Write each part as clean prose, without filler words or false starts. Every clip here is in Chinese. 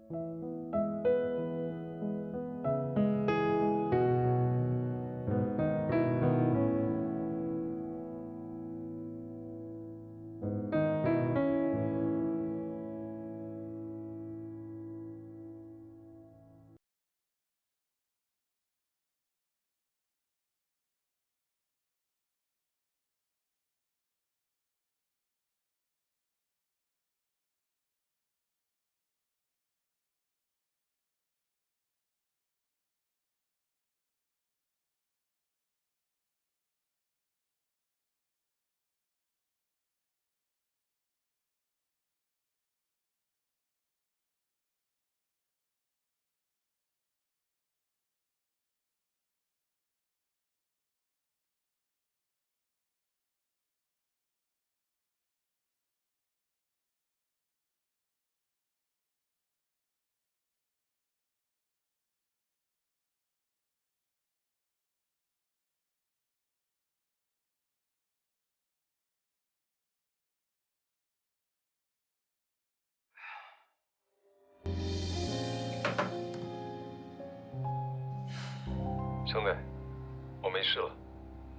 兄弟，我没事了，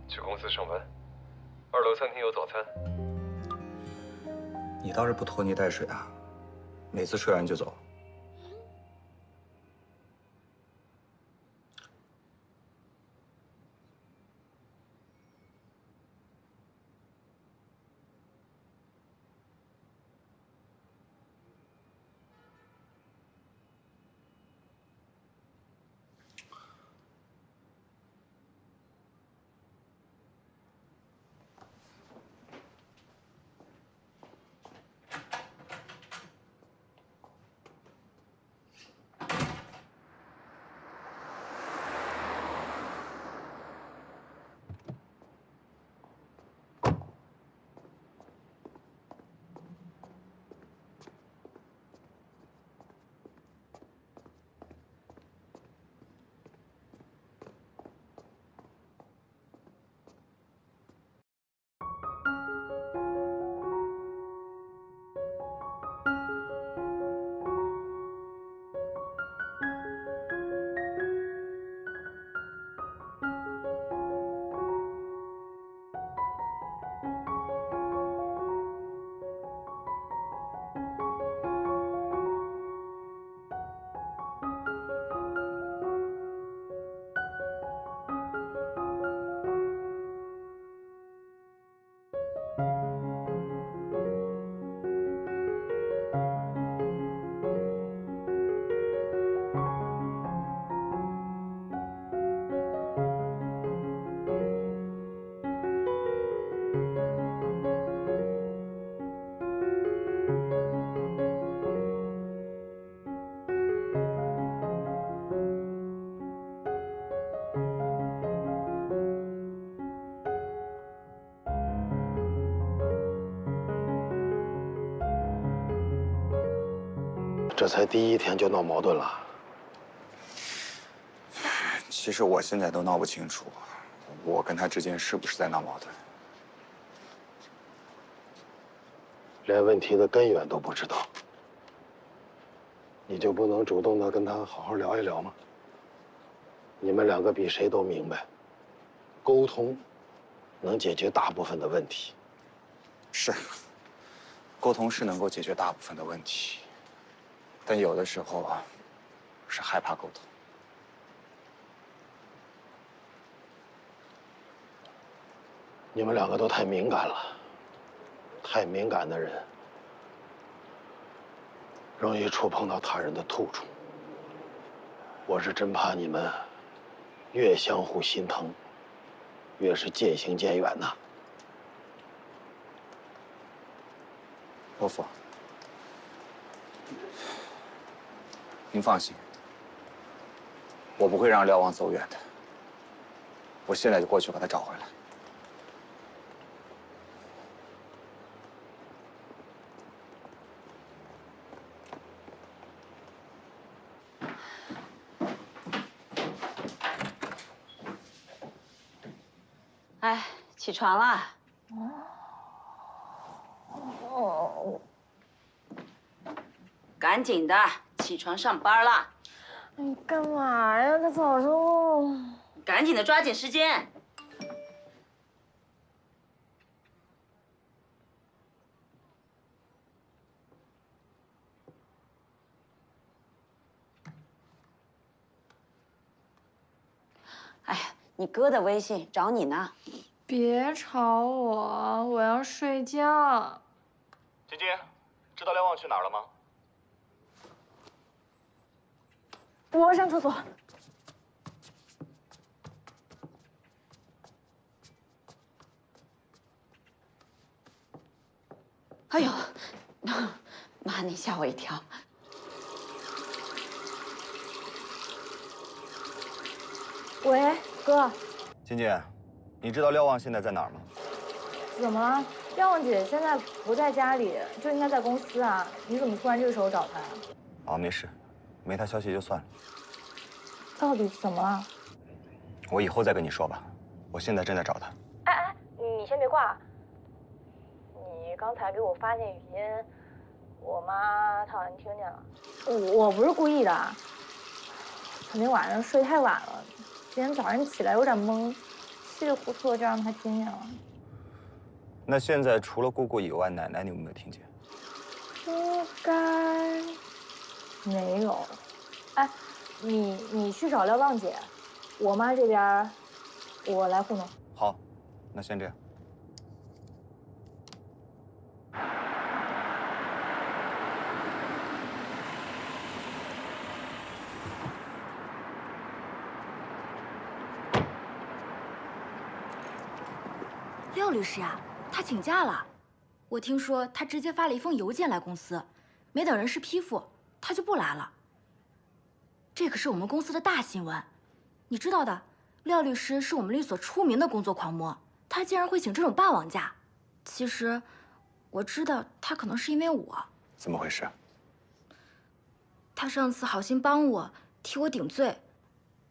去公司上班。2楼餐厅有早餐。你倒是不拖泥带水啊，每次睡完就走。这才第1天就闹矛盾了。其实我现在都闹不清楚，我跟他之间是不是在闹矛盾。连问题的根源都不知道，你就不能主动的跟他好好聊一聊吗？你们2个比谁都明白，沟通能解决大部分的问题。是，沟通是能够解决大部分的问题，但有的时候啊，是害怕沟通。你们2个都太敏感了，太敏感的人容易触碰到他人的痛处。我是真怕你们越相互心疼，越是渐行渐远呐。伯父，您放心，我不会让瞭望走远的。我现在就过去把他找回来。哎，起床了。赶紧的，起床上班啦！你干嘛呀？大早上。赶紧的，抓紧时间。哎呀，你哥的微信找你呢。别吵我，我要睡觉。晶晶，知道瞭望去哪儿了吗？我要上厕所。哎呦，妈，你吓我一跳。喂，哥。晶晶，你知道瞭望现在在哪儿吗？怎么了？廖望姐现在不在家里，就应该在公司啊。你怎么突然这个时候找她呀？哦，没事，没她消息就算了。到底怎么了？我以后再跟你说吧，我现在正在找她。哎，你先别挂。你刚才给我发那语音，我妈她好像听见了。我不是故意的，昨天晚上睡太晚了，今天早上起来有点懵，稀里糊涂的就让她听见了。那现在除了姑姑以外，奶奶你有没有听见？应该没有。哎，你去找廖望姐，我妈这边我来糊弄。好，那先这样。廖律师呀，他请假了。我听说他直接发了一封邮件来公司，没等人事批复，他就不来了。这可是我们公司的大新闻，你知道的，廖律师是我们律所出名的工作狂魔，他竟然会请这种霸王假。其实，我知道他可能是因为我。怎么回事？他上次好心帮我，替我顶罪，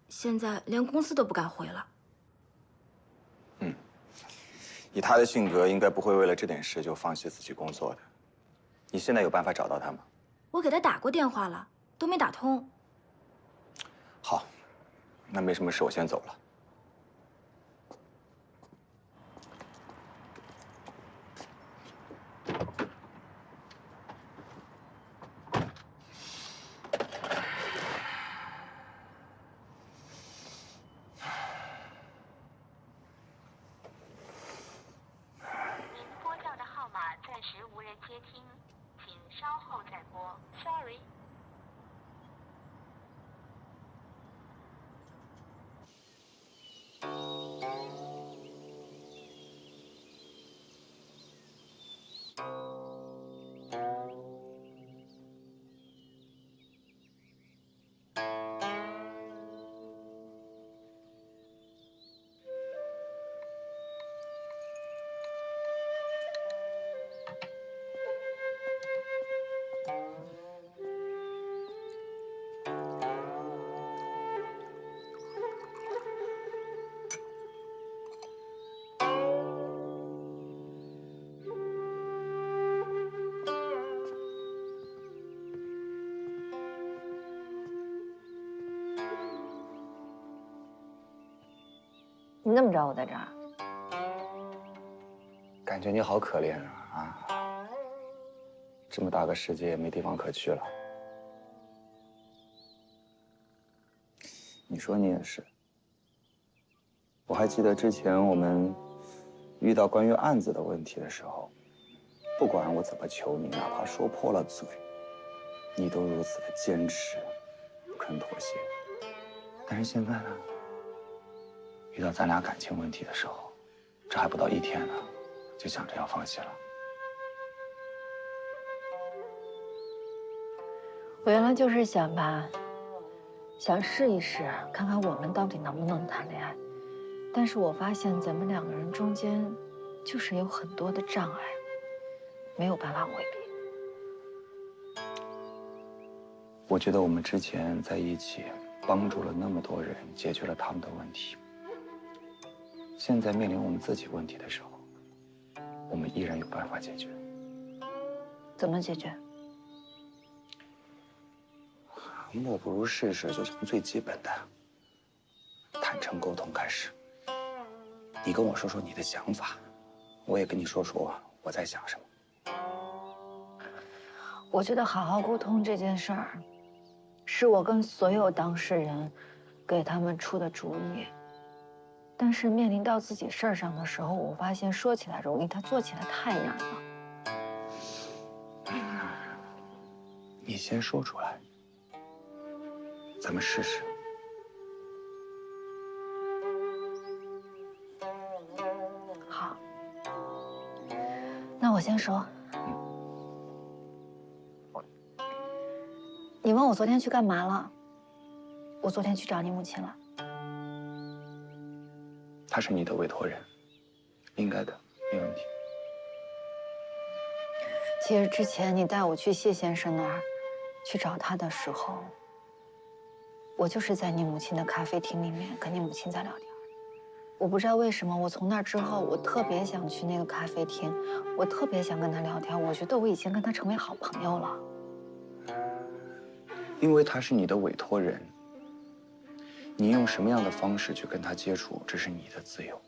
现在连公司都不敢回了。以他的性格，应该不会为了这点事就放弃自己工作的。你现在有办法找到他吗？我给他打过电话了，都没打通。好，那没什么事，我先走了。暂时无人接听，请稍后再拨。Sorry。你怎么知道我在这儿？感觉你好可怜啊！这么大个世界，没地方可去了。你说你也是。我还记得之前我们遇到关于案子的问题的时候，不管我怎么求你，哪怕说破了嘴，你都如此的坚持，不肯妥协。但是现在呢？遇到咱俩感情问题的时候，这还不到1天呢，就想着要放弃了。我原来就是想吧，想试一试，看看我们到底能不能谈恋爱。但是我发现咱们2个人中间，就是有很多的障碍，没有办法回避。我觉得我们之前在一起，帮助了那么多人，解决了他们的问题。现在面临我们自己问题的时候，我们依然有办法解决。怎么解决？莫不如试试就从最基本的坦诚沟通开始。你跟我说说你的想法，我也跟你说说我在想什么。我觉得好好沟通这件事儿，是我跟所有当事人给他们出的主意。但是面临到自己事儿上的时候，我发现说起来容易，他做起来太难了。你先说出来，咱们试试。好，那我先说。你问我昨天去干嘛了？我昨天去找你母亲了。他是你的委托人，应该的，没问题。其实之前你带我去谢先生那儿去找他的时候，我就是在你母亲的咖啡厅里面跟你母亲在聊天。我不知道为什么，我从那之后，我特别想去那个咖啡厅，我特别想跟他聊天。我觉得我已经跟他成为好朋友了。因为他是你的委托人，你用什么样的方式去跟他接触，这是你的自由。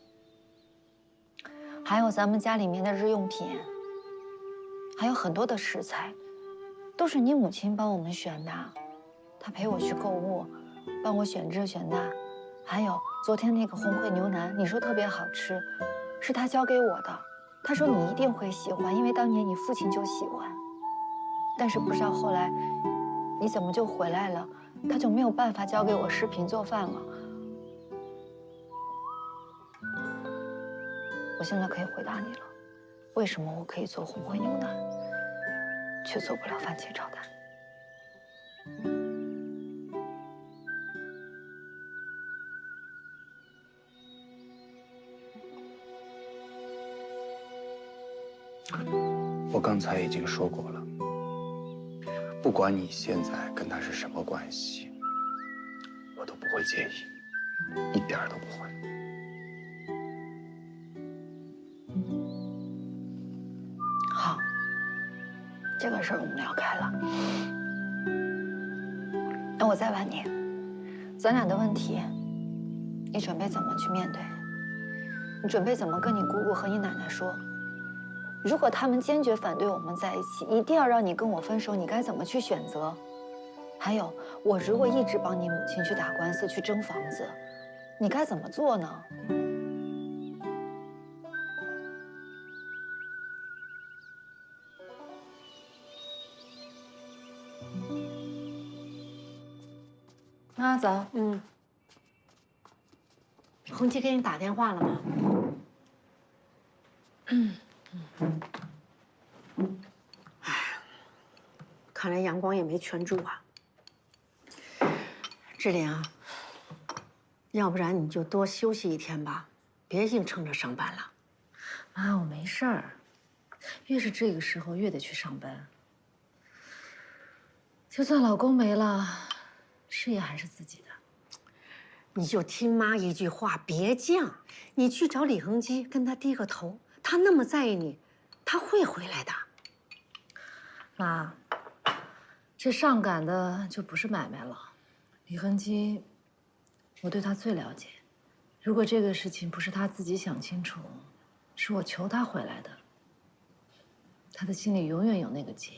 还有咱们家里面的日用品，还有很多的食材，都是你母亲帮我们选的。她陪我去购物，帮我选这选那。还有昨天那个红烩牛腩，你说特别好吃，是她教给我的。她说你一定会喜欢，因为当年你父亲就喜欢。但是不知道后来你怎么就回来了，她就没有办法教给我视频做饭了。我现在可以回答你了，为什么我可以做红烩牛腩，却做不了番茄炒蛋？我刚才已经说过了，不管你现在跟他是什么关系，我都不会介意，一点儿都不会。好，这个事儿我们聊开了。那我再问你，咱俩的问题，你准备怎么去面对？你准备怎么跟你姑姑和你奶奶说？如果他们坚决反对我们在一起，一定要让你跟我分手，你该怎么去选择？还有，我如果一直帮你母亲去打官司、去争房子，你该怎么做呢？妈，早。红旗给你打电话了吗？哎，看来阳光也没全住啊。志玲啊，要不然你就多休息一天吧，别硬撑着上班了。妈，我没事儿，越是这个时候越得去上班。就算老公没了，事业还是自己的。你就听妈一句话，别犟。你去找李恒基，跟他低个头，他那么在意你，他会回来的。妈，这上赶的就不是买卖了。李恒基，我对他最了解。如果这个事情不是他自己想清楚，是我求他回来的，他的心里永远有那个结。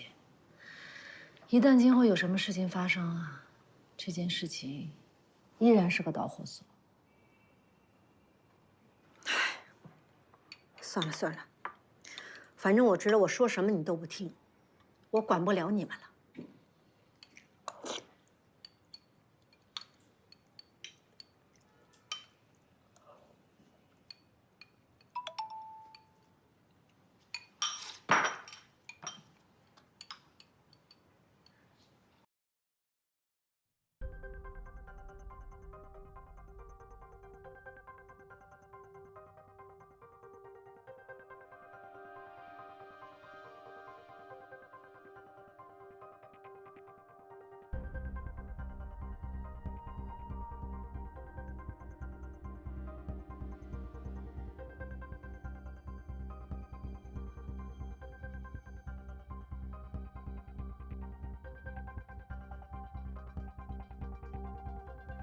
一旦今后有什么事情发生啊，这件事情依然是个导火索。唉，算了算了，反正我知道我说什么你都不听，我管不了你们了。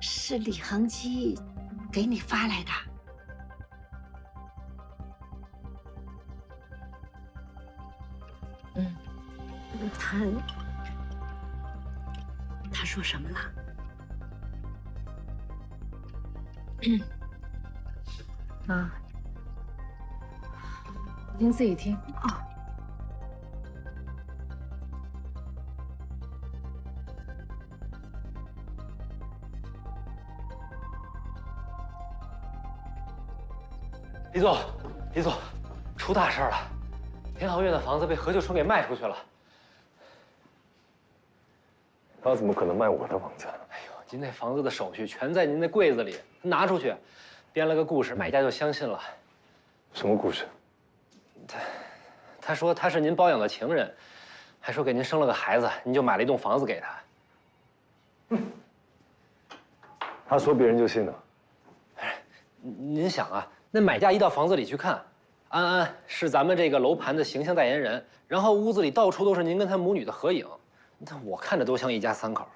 是李恒基给你发来的。嗯，他说什么了？啊，您自己听。哦。李总，李总，出大事了！天浩苑的房子被何秀春给卖出去了。他怎么可能卖我的房子？哎呦，您那房子的手续全在您那柜子里，拿出去，编了个故事，买家就相信了。什么故事？他说他是您包养的情人，还说给您生了个孩子，您就买了一栋房子给他。他说别人就信了？您想啊，那买家一到房子里去看，安安是咱们这个楼盘的形象代言人，然后屋子里到处都是您跟他母女的合影，那我看着都像一家三口。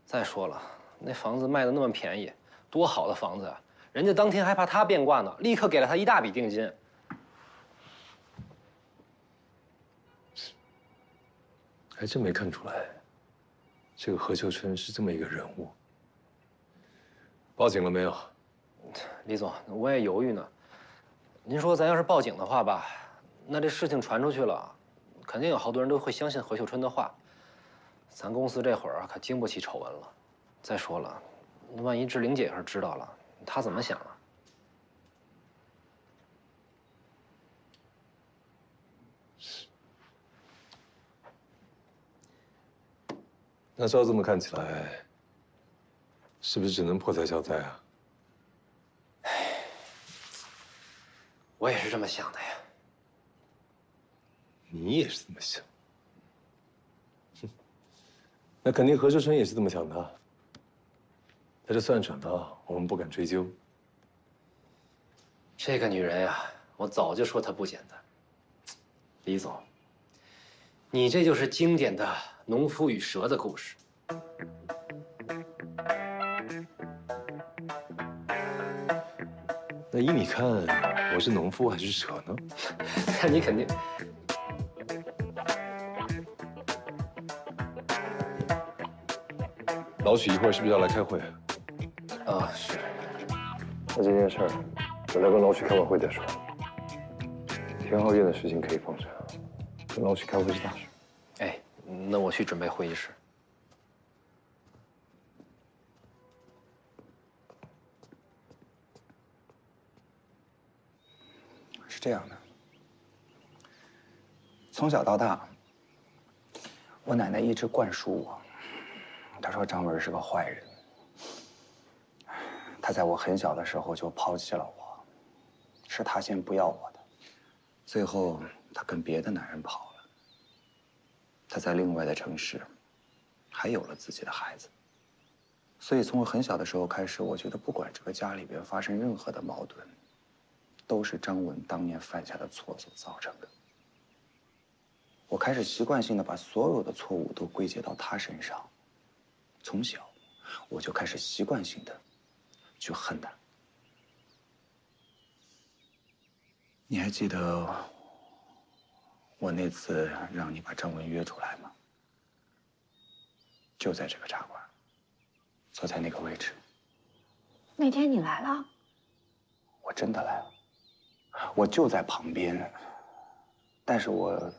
再说了，那房子卖的那么便宜，多好的房子啊！人家当天还怕他变卦呢，立刻给了他一大笔定金。还真没看出来，这个何秀春是这么一个人物。报警了没有？李总，我也犹豫呢。您说咱要是报警的话吧，那这事情传出去了，肯定有好多人都会相信何秀春的话。咱公司这会儿可经不起丑闻了。再说了，万一志玲姐要是知道了，她怎么想啊？那照这么看起来，是不是只能破财消灾啊？我也是这么想的呀。你也是这么想？哼，那肯定何秀春也是这么想的。他这算准了，我们不敢追究。这个女人呀，我早就说她不简单。李总，你这就是经典的农夫与蛇的故事。那依你看，我是农夫还是蛇呢？那你肯定。老许一会儿是不是要来开会？啊，是。那这件事儿，等他跟老许开完会再说。天浩苑的事情可以放着，跟老许开会是大事。哎，那我去准备会议室。是这样的，从小到大，我奶奶一直灌输我，她说张文是个坏人。她在我很小的时候就抛弃了我，是她先不要我的，最后她跟别的男人跑了。她在另外的城市，还有了自己的孩子。所以从我很小的时候开始，我觉得不管这个家里边发生任何的矛盾，都是张文当年犯下的错所造成的。我开始习惯性的把所有的错误都归结到他身上。从小，我就开始习惯性的去恨他。你还记得我那次让你把张文约出来吗？就在这个茶馆，坐在那个位置。那天你来了？我真的来了。我就在旁边，但是我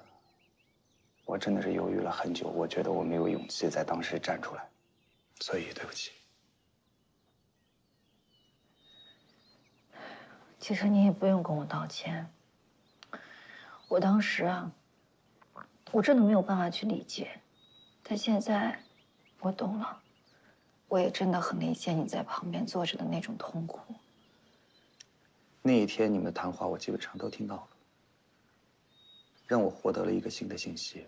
真的是犹豫了很久，我觉得我没有勇气在当时站出来，所以对不起。其实你也不用跟我道歉。我当时啊，我真的没有办法去理解，但现在我懂了，我也真的很理解你在旁边坐着的那种痛苦。那一天你们的谈话我基本上都听到了，让我获得了一个新的信息。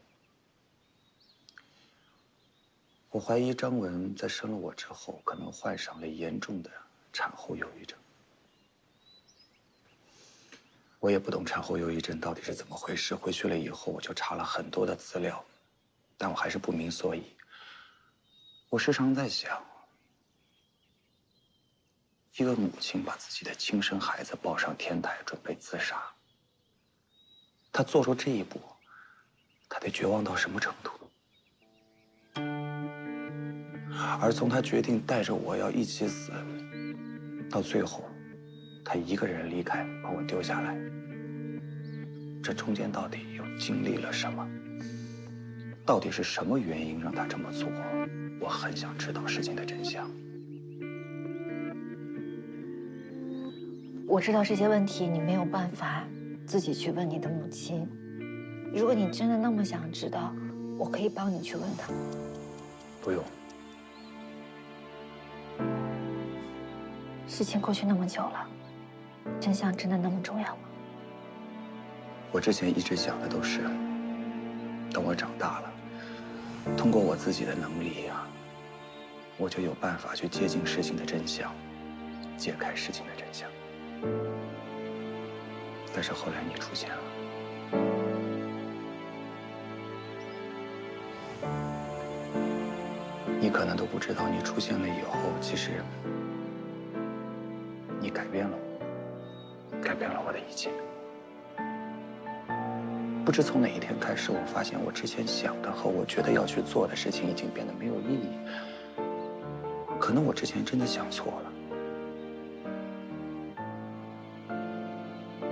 我怀疑张文在生了我之后，可能患上了严重的产后忧郁症。我也不懂产后忧郁症到底是怎么回事，回去了以后我就查了很多的资料，但我还是不明所以。我时常在想，一个母亲把自己的亲生孩子抱上天台，准备自杀。她做出这一步，她得绝望到什么程度？而从她决定带着我要一起死，到最后，她一个人离开，把我丢下来，这中间到底又经历了什么？到底是什么原因让她这么做？我很想知道事情的真相。我知道这些问题你没有办法自己去问你的母亲。如果你真的那么想知道，我可以帮你去问她。不用。事情过去那么久了，真相真的那么重要吗？我之前一直想的都是，等我长大了，通过我自己的能力啊，我就有办法去接近事情的真相，解开事情的真相。但是后来你出现了，你可能都不知道，你出现了以后，其实你改变了我，改变了我的一切。不知从哪一天开始，我发现我之前想的和我觉得要去做的事情已经变得没有意义。可能我之前真的想错了。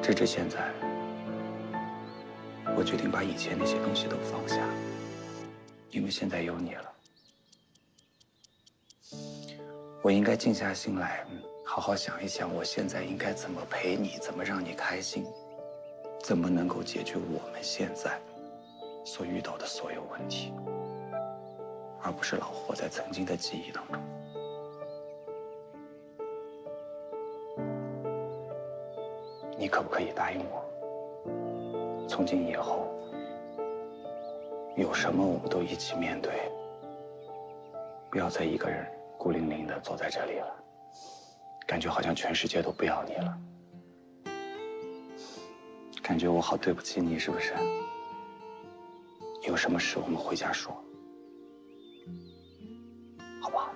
直至现在，我决定把以前那些东西都放下，因为现在有你了。我应该静下心来，好好想一想，我现在应该怎么陪你，怎么让你开心，怎么能够解决我们现在所遇到的所有问题，而不是老活在曾经的记忆当中。你可不可以答应我，从今以后，有什么我们都一起面对，不要再一个人孤零零地坐在这里了，感觉好像全世界都不要你了，感觉我好对不起你，是不是？有什么事我们回家说，好不好？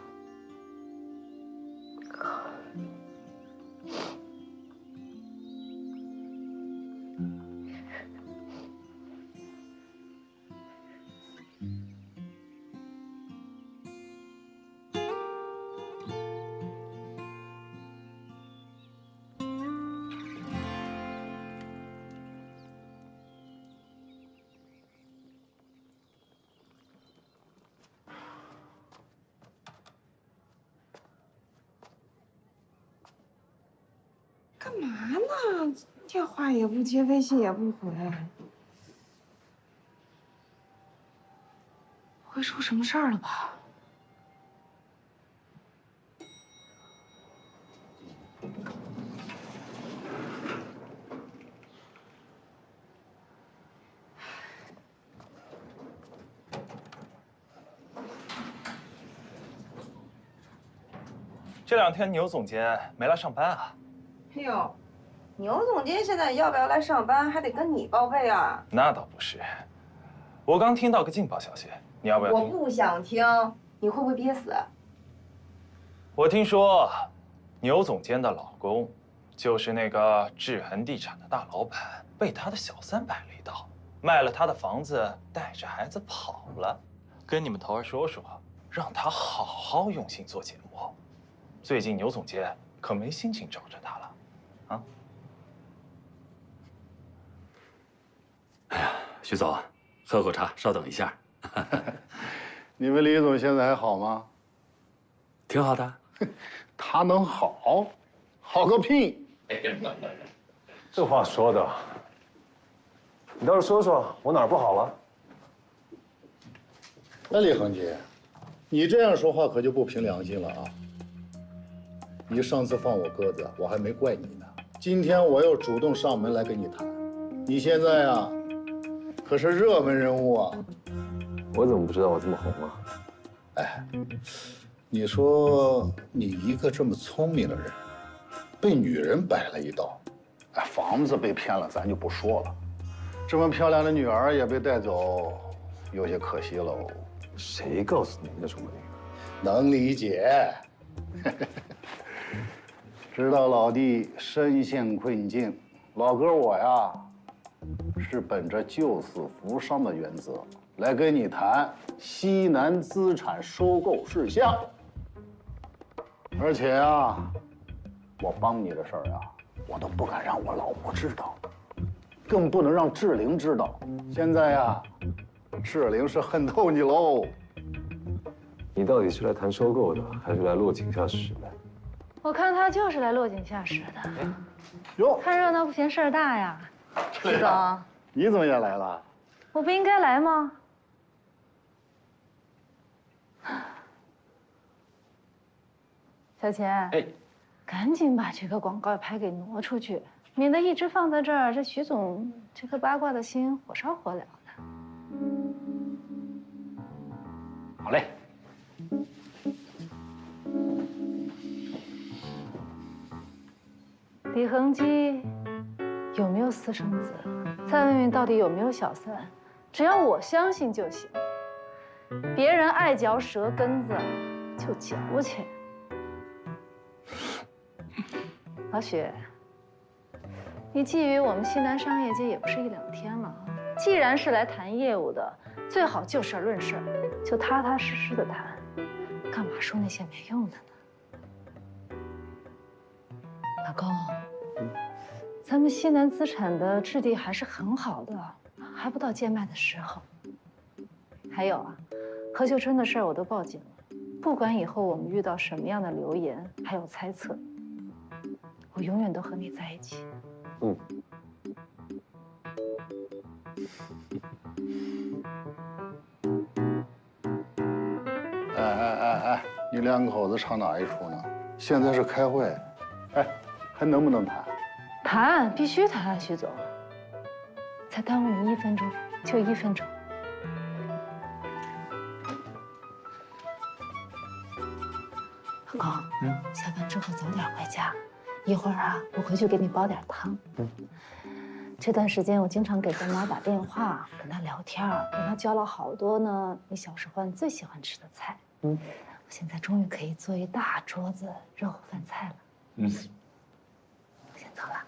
干嘛呢？电话也不接，微信也不回，不会出什么事儿了吧？这2天牛总监没来上班啊？哎呦，牛总监现在要不要来上班，还得跟你报备啊。那倒不是，我刚听到个劲爆消息，你要不要听？我不想听，你会不会憋死？我听说，牛总监的老公，就是那个志恒地产的大老板，被他的小三摆了一道，卖了他的房子，带着孩子跑了。跟你们头儿说说，让他好好用心做节目。最近牛总监可没心情找着他了，啊？哎呀，徐总，喝口茶，稍等一下。你们李总现在还好吗？挺好的。他能好？好个屁！这话说的，你倒是说说我哪儿不好了？那李恒基，你这样说话可就不凭良心了啊！你上次放我鸽子，我还没怪你呢。今天我又主动上门来跟你谈，你现在啊，可是热门人物啊！我怎么不知道我这么红啊？哎，你说你一个这么聪明的人，被女人摆了一道，哎，房子被骗了，咱就不说了，这么漂亮的女儿也被带走，有些可惜喽。谁告诉你那什么那个？能理解。知道老弟身陷困境，老哥我呀，是本着救死扶伤的原则来跟你谈西南资产收购事项。而且啊，我帮你的事儿啊，我都不敢让我老婆知道，更不能让志玲知道。现在呀，志玲是恨透你喽。你到底是来谈收购的，还是来落井下石的？我看他就是来落井下石的。哟，看热闹不嫌事儿大呀。徐总，你怎么也来了？我不应该来吗？小钱，哎，赶紧把这个广告牌给挪出去，免得一直放在这儿，这徐总这颗八卦的心火烧火燎的。好嘞。李恒基有没有私生子？再问问到底有没有小三？只要我相信就行。别人爱嚼舌根子，就矫情。老许，你觊觎我们西南商业街也不是一两天了。既然是来谈业务的，最好就事论事，就踏踏实实的谈，干嘛说那些没用的呢？老公，咱们西南资产的质地还是很好的，还不到贱卖的时候。还有啊，何秀春的事儿我都报警了，不管以后我们遇到什么样的流言还有猜测，我永远都和你在一起。哎，你两口子唱哪一出呢？现在是开会，哎，还能不能谈？谈，必须谈，徐总。才耽误你1分钟，就1分钟。老公，下班之后早点回家，一会儿啊，我回去给你煲点汤。这段时间我经常给咱妈打电话，跟她聊天，跟她教了好多呢你小时候你最喜欢吃的菜。我现在终于可以做一大桌子热乎饭菜了。我先走了。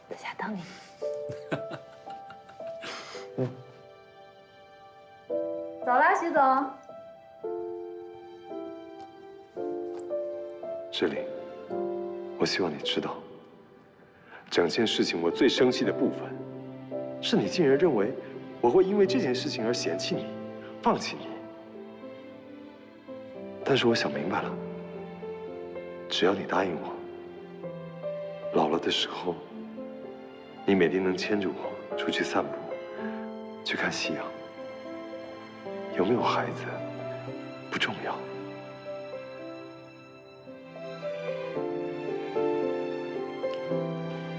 在家等你。走了，徐总。志玲，我希望你知道，整件事情我最生气的部分，是你竟然认为我会因为这件事情而嫌弃你、放弃你。但是我想明白了，只要你答应我，老了的时候，你每天能牵着我出去散步，去看夕阳。有没有孩子不重要。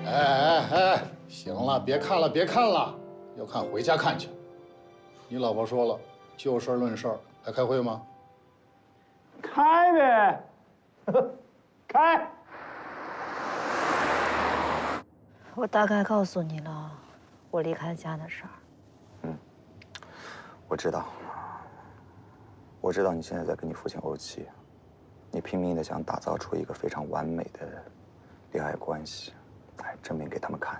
哎，行了，别看了，别看了，要看回家看去。你老婆说了，就事论事，还开会吗？开呗，开。我大概告诉你了，我离开家的事儿。我知道。我知道你现在在跟你父亲怄气，你拼命的想打造出一个非常完美的恋爱关系，来证明给他们看。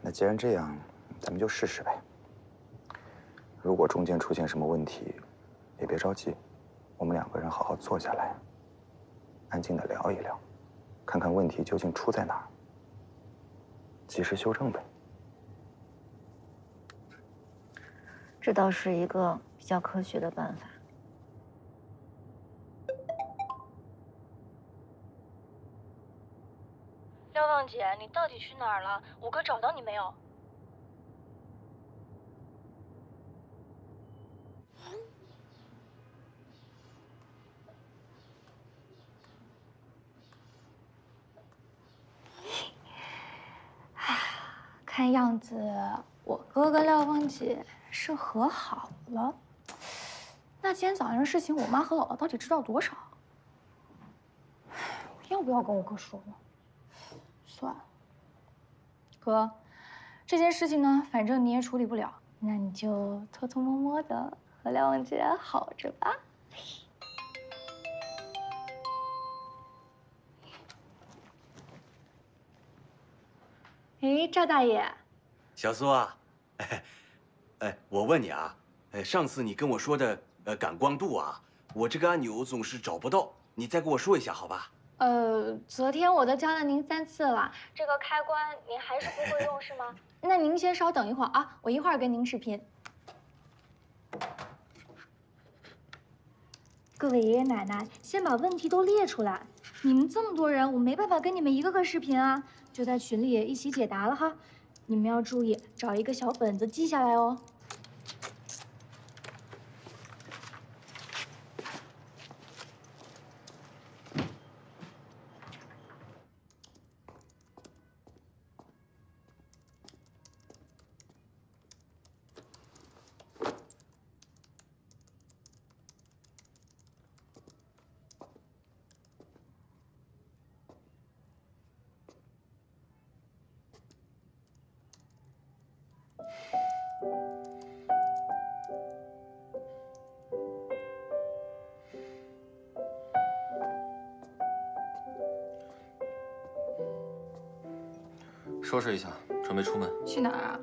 那既然这样，咱们就试试呗。如果中间出现什么问题，也别着急，我们2个人好好坐下来，安静的聊一聊，看看问题究竟出在哪儿，及时修正呗。这倒是一个比较科学的办法。廖望姐，你到底去哪儿了？我哥找到你没有？看样子我哥跟廖望姐是和好了。那今天早上的事情，我妈和姥姥到底知道多少？要不要跟我哥说呢？算了，哥，这件事情呢，反正你也处理不了，那你就偷偷摸摸的和廖永杰好着吧？哎，赵大爷，小苏啊，我问你啊，上次你跟我说的感光度啊，我这个按钮总是找不到，你再给我说一下好吧？昨天我都教了您3次了，这个开关您还是不会用是吗？那您先稍等一会儿啊，我一会儿跟您视频。各位爷爷奶奶，先把问题都列出来。你们这么多人，我没办法跟你们一个个视频啊，就在群里一起解答了哈。你们要注意，找一个小本子记下来哦。收拾一下，准备出门。去哪儿啊？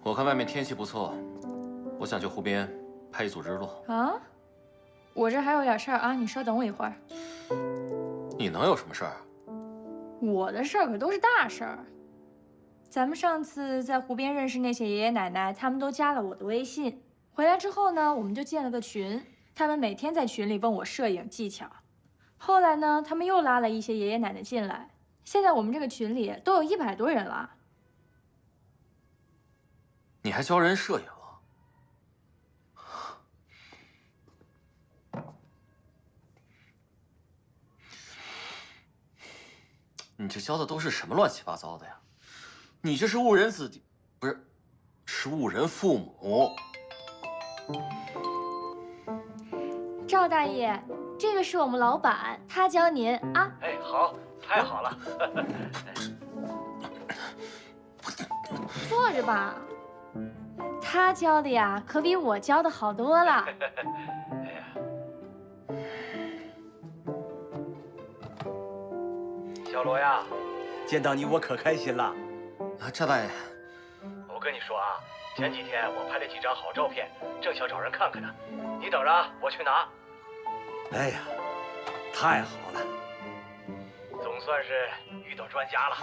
我看外面天气不错，我想去湖边拍一组日落。啊？我这还有点事儿啊，你稍等我一会儿。你能有什么事儿？我的事儿可都是大事儿。咱们上次在湖边认识那些爷爷奶奶，他们都加了我的微信。回来之后呢，我们就建了个群，他们每天在群里问我摄影技巧。后来呢，他们又拉了一些爷爷奶奶进来，现在我们这个群里都有100多人了。你还教人摄影？你这教的都是什么乱七八糟的呀？你这是误人子弟，不是，是误人父母。赵大爷，这个是我们老板，他教您啊。哎，好，太好了。坐着吧。他教的呀，可比我教的好多了。哎呀，小罗呀，见到你我可开心了。啊，赵大爷，我跟你说啊，前几天我拍了几张好照片，正想找人看看呢。你等着啊，我去拿。哎呀，太好了，总算是遇到专家了。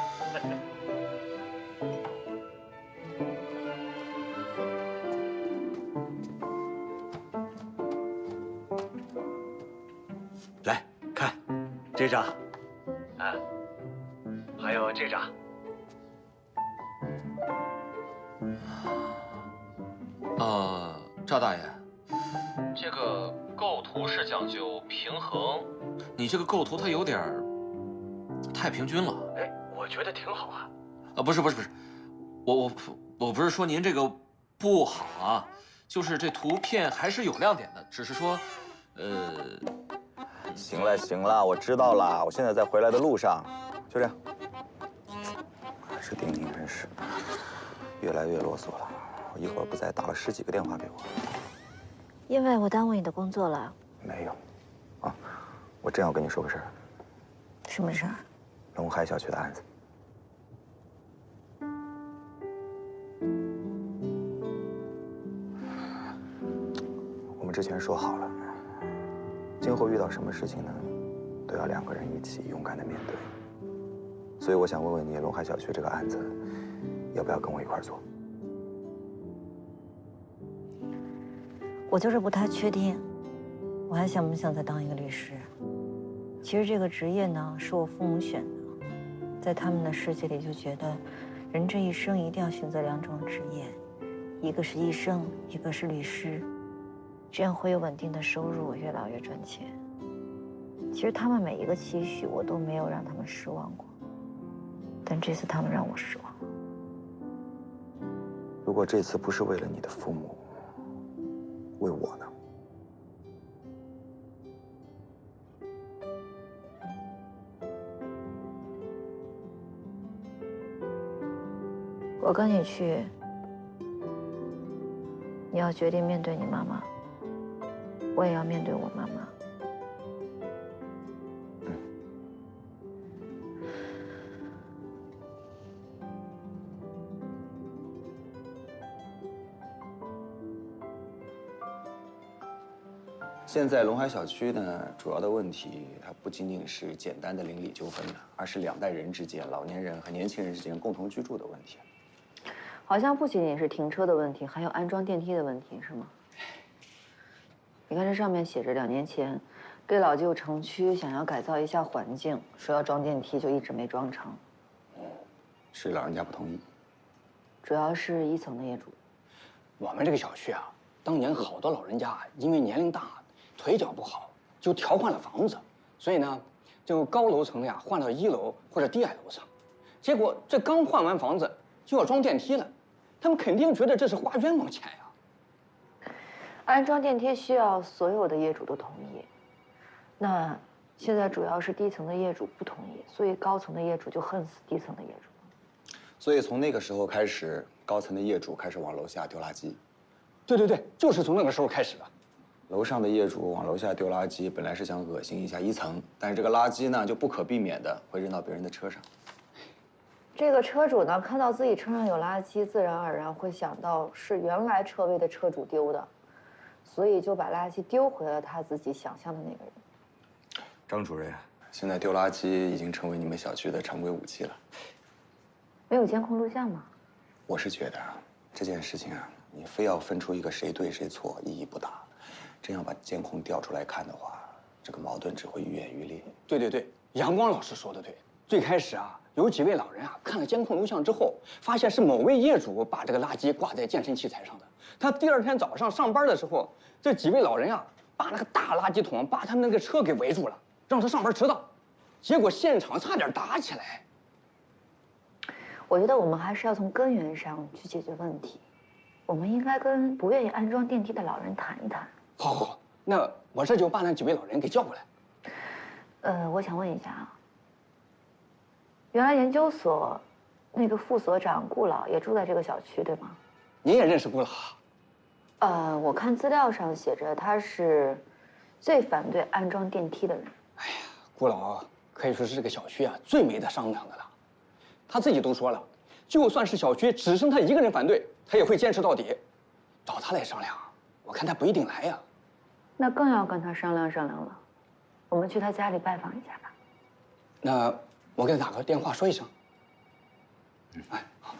来看，这张，啊，还有这张。赵大爷，这个构图是讲究平衡，你这个构图它有点太平均了。哎，我觉得挺好啊。不是，我不是说您这个不好啊，就是这图片还是有亮点的，只是说，行了行了，我知道了，我现在在回来的路上，就这样。还是丁宁真是越来越啰嗦了，我一会儿不在，打了10几个电话给我。因为我耽误你的工作了。没有，啊，我正要跟你说个事儿。什么事儿？龙海小区的案子。我们之前说好了，今后遇到什么事情呢，都要2个人一起勇敢的面对。所以我想问问你，龙海小区这个案子，要不要跟我一块儿做？我就是不太确定，我还想不想再当一个律师？其实这个职业呢，是我父母选的，在他们的世界里就觉得，人这一生一定要选择2种职业，一个是医生，一个是律师，这样会有稳定的收入，越老越赚钱。其实他们每一个期许，我都没有让他们失望过，但这次他们让我失望了。如果这次不是为了你的父母，为我呢？我跟你去，你要决定面对你妈妈，我也要面对我妈妈。现在龙海小区呢，主要的问题它不仅仅是简单的邻里纠纷了，而是两代人之间、老年人和年轻人之间共同居住的问题。好像不仅仅是停车的问题，还有安装电梯的问题，是吗？你看这上面写着，2年前，给老旧城区想要改造一下环境，说要装电梯，就一直没装成。是老人家不同意，主要是1层的业主。我们这个小区啊，当年好多老人家因为年龄大，腿脚不好，就调换了房子，所以呢，就高楼层的呀换到1楼或者低矮楼层，结果这刚换完房子就要装电梯了，他们肯定觉得这是花冤枉钱呀。安装电梯需要所有的业主都同意，那现在主要是低层的业主不同意，所以高层的业主就恨死低层的业主。所以从那个时候开始，高层的业主开始往楼下丢垃圾。对，就是从那个时候开始的。楼上的业主往楼下丢垃圾，本来是想恶心一下1层，但是这个垃圾呢，就不可避免的会扔到别人的车上。这个车主呢，看到自己车上有垃圾，自然而然会想到是原来车位的车主丢的，所以就把垃圾丢回了他自己想象的那个人。张主任，现在丢垃圾已经成为你们小区的常规武器了。没有监控录像吗？我是觉得啊，这件事情啊，你非要分出一个谁对谁错，意义不大。真要把监控调出来看的话，这个矛盾只会愈演愈烈。对，阳光老师说的对。最开始啊，有几位老人啊看了监控录像之后，发现是某位业主把这个垃圾挂在健身器材上的。他第2天早上上班的时候，这几位老人啊把那个大垃圾桶把他们那个车给围住了，让他上班迟到，结果现场差点打起来。我觉得我们还是要从根源上去解决问题。我们应该跟不愿意安装电梯的老人谈一谈。好，那我这就把那几位老人给叫过来。我想问一下啊，原来研究所那个副所长顾老也住在这个小区，对吗？您也认识顾老？我看资料上写着他是最反对安装电梯的人。哎呀，顾老可以说是这个小区啊最没得商量的了。他自己都说了，就算是小区只剩他一个人反对，他也会坚持到底。找他来商量，我看他不一定来呀。那更要跟他商量商量了。我们去他家里拜访一下吧。那我给他打个电话说一声。哎，好。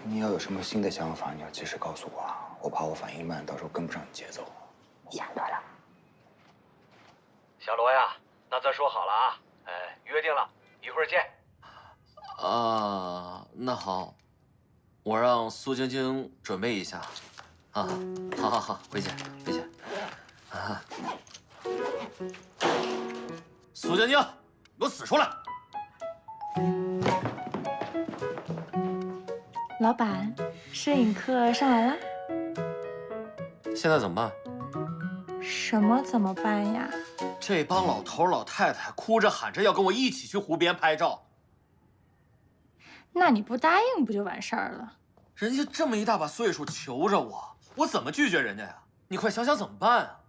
你要有什么新的想法，你要及时告诉我啊！我怕我反应慢，到时候跟不上你节奏。想多了。小罗呀，那咱说好了啊，约定了，一会儿见。那好，我让苏晶晶准备一下。好，回见。啊，苏晶晶，给我死出来！老板，摄影课上完了？现在怎么办？什么怎么办呀？这帮老头老太太哭着喊着要跟我一起去湖边拍照。那你不答应不就完事儿了？人家这么一大把岁数求着我，我怎么拒绝人家呀？你快想想怎么办啊！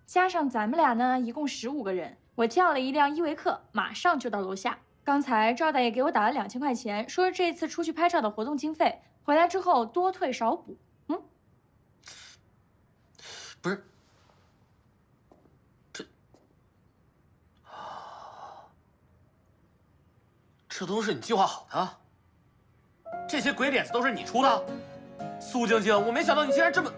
加上咱们俩呢，一共15个人，我叫了一辆依维柯，马上就到楼下。刚才赵大爷给我打了2000块钱，说这次出去拍照的活动经费，回来之后多退少补。不是，这都是你计划好的？这些鬼点子都是你出的？苏晶晶，我没想到你竟然这么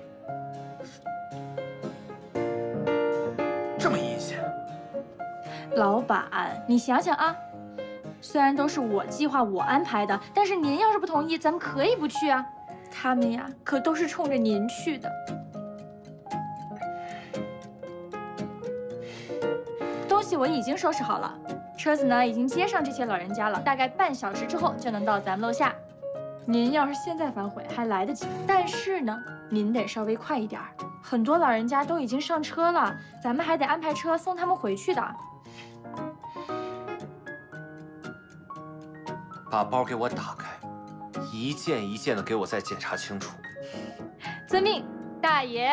阴险。老板，你想想啊，虽然都是我计划我安排的，但是您要是不同意，咱们可以不去啊。他们呀，可都是冲着您去的。东西我已经收拾好了，车子呢已经接上这些老人家了，大概半小时之后就能到咱们楼下。您要是现在反悔还来得及，但是呢，您得稍微快一点儿。很多老人家都已经上车了，咱们还得安排车送他们回去的。把包给我打开，一件一件的给我再检查清楚。遵命，大爷。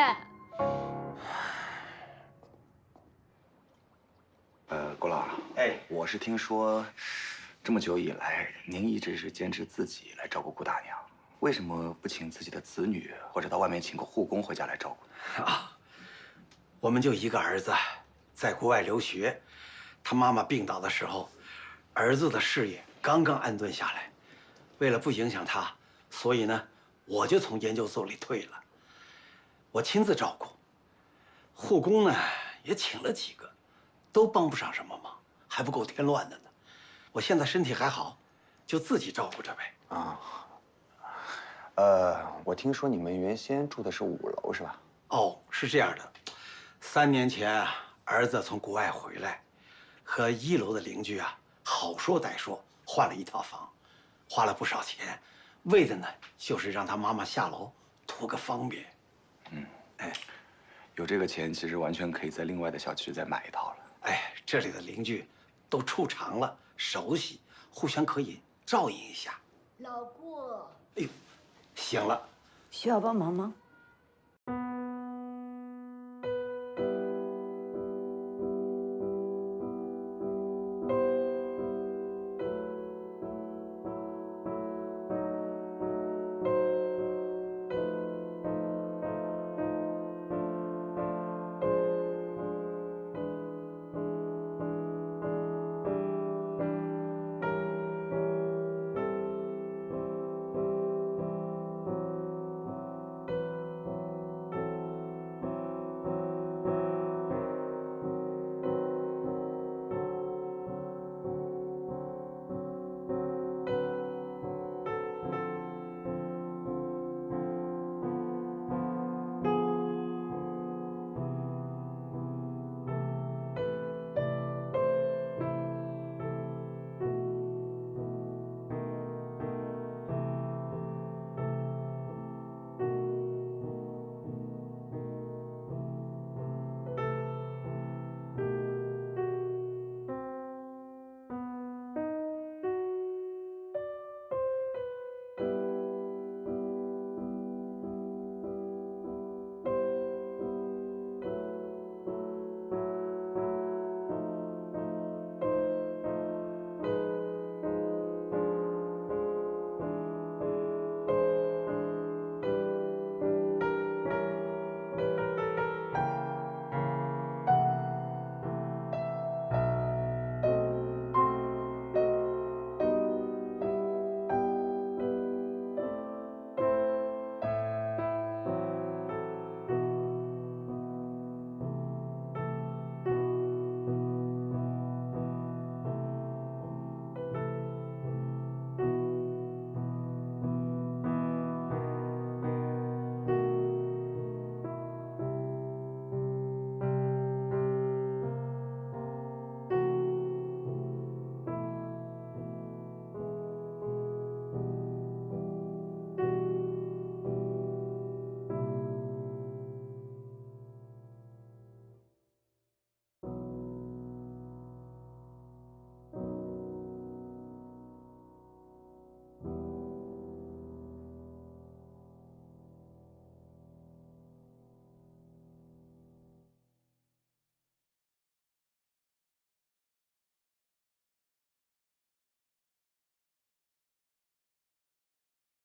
郭老，哎，我是听说，这么久以来，您一直是坚持自己来照顾顾大娘，为什么不请自己的子女，或者到外面请个护工回家来照顾呢？啊，我们就一个儿子，在国外留学，他妈妈病倒的时候，儿子的事业刚刚安顿下来，为了不影响他，所以呢，我就从研究所里退了，我亲自照顾。护工呢，也请了几个。都帮不上什么忙，还不够添乱的呢。我现在身体还好，就自己照顾着呗。啊，我听说你们原先住的是5楼是吧？哦，是这样的，3年前儿子从国外回来，和1楼的邻居啊好说歹说换了一套房，花了不少钱，为的呢就是让他妈妈下楼图个方便。哎，有这个钱，其实完全可以在另外的小区再买一套了。哎，这里的邻居都处长了，熟悉，互相可以照应一下。老顾，哎呦，行了，需要帮忙吗？